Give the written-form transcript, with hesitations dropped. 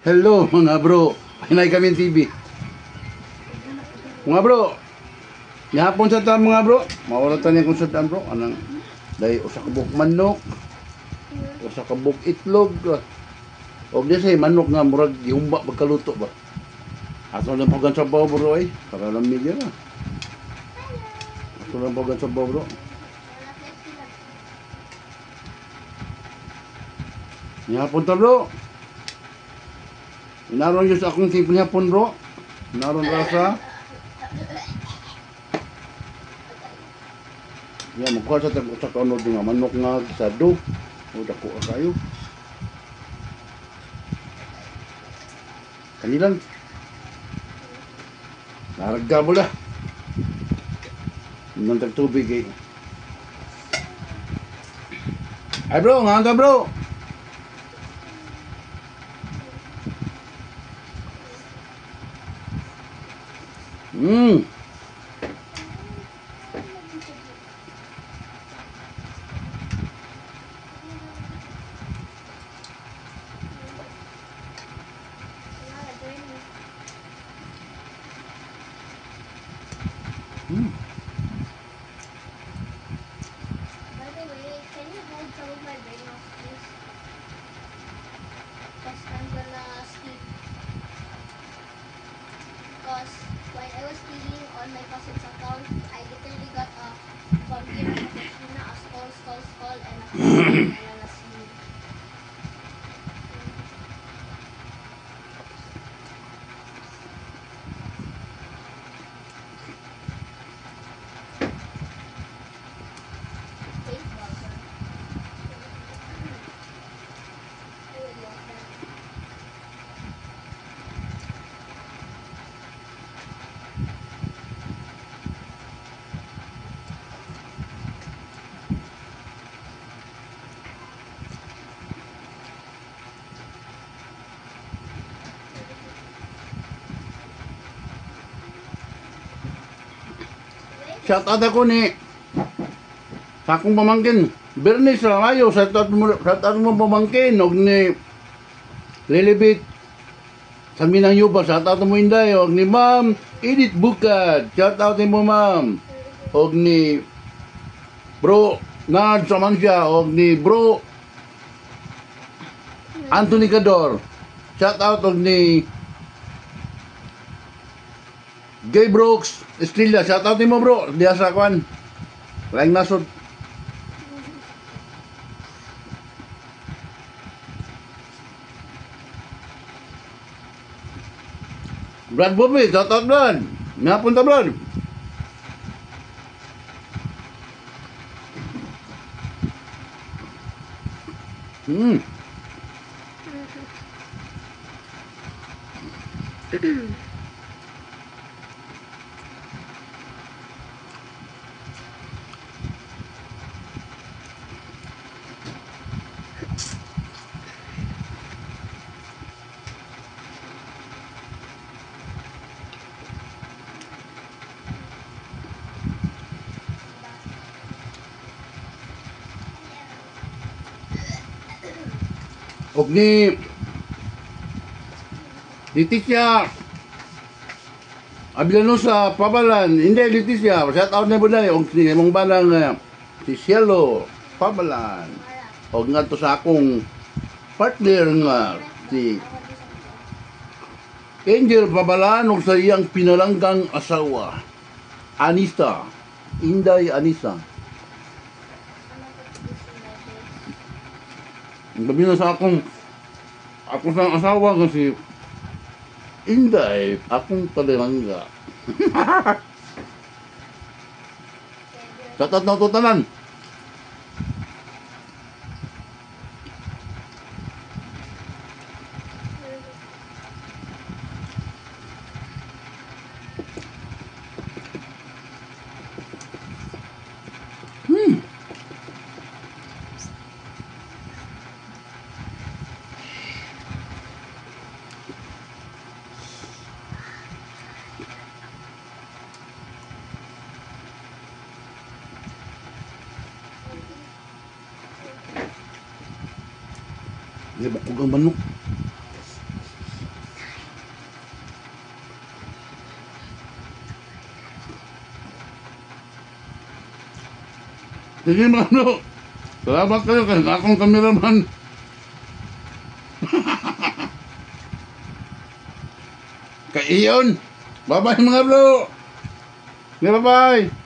Hello mga bro, hinay kami TV. Mga bro, gihapon sa ta mga bro, mauratan niya kung sa ta bro, anang dahil usa ka buok manok, usa ka buok itlog, o di say manok nga murag gihumba pagkaluto ba. Ato lang pagan sa baw bro ay, para lang media na. Ato lang pagan sa baw bro. Gihapon ta bro. Inaron yun sa akong simple hapon bro. Inaron rasa. Yan, magkuha sa tag sa kaunod nga manok nga gisado. O dako kayo. Kanilang naragga mo la. Nang tagtubig eh. Ay bro, nga ka bro. Hmm. Hmm. By the way, can you hold some of my brain off, please? Because I'm gonna sleep. Because when I was stealing on my cousin's account, I literally got a vampire, a vagina, a skull, and a and a sleep. Face buzzer. I would love that. Shout out ako ni sa akong pamangkin. Bernice Ramayo, shout out mo pamangkin. Og ni Lilibit sa Minang Yuba, shout out mo Inday. Og ni Ma'am Edith Bukad, shout out mo ma'am. Og ni Bro Nard Samansya, og ni Bro Anthony Cador, shout out og ni Gay Brooks Estrella, shout out mo bro. Diya sa kwan laing nasod. Brad Bobby, shout out Brad. Napunta Brad. Hmm. Og ni Leticia Abilano sa Pabalan, hindi Leticia, shout out na buday og si mong balang si Cielo Pabalan. Og ngadto sa akong partner nga si Angel Pabalan og sa iyang pinalanggang asawa Anissa, Inday Anissa. Gabi na sa akong sa asawa kasi Inday, akong talirangga. Tatat na ito tanan. Di ba kung ang manok? Sige mga bro. Salamat kayo kasi akong kameraman. Kay Iyon. Bye-bye mga bro. Bye-bye.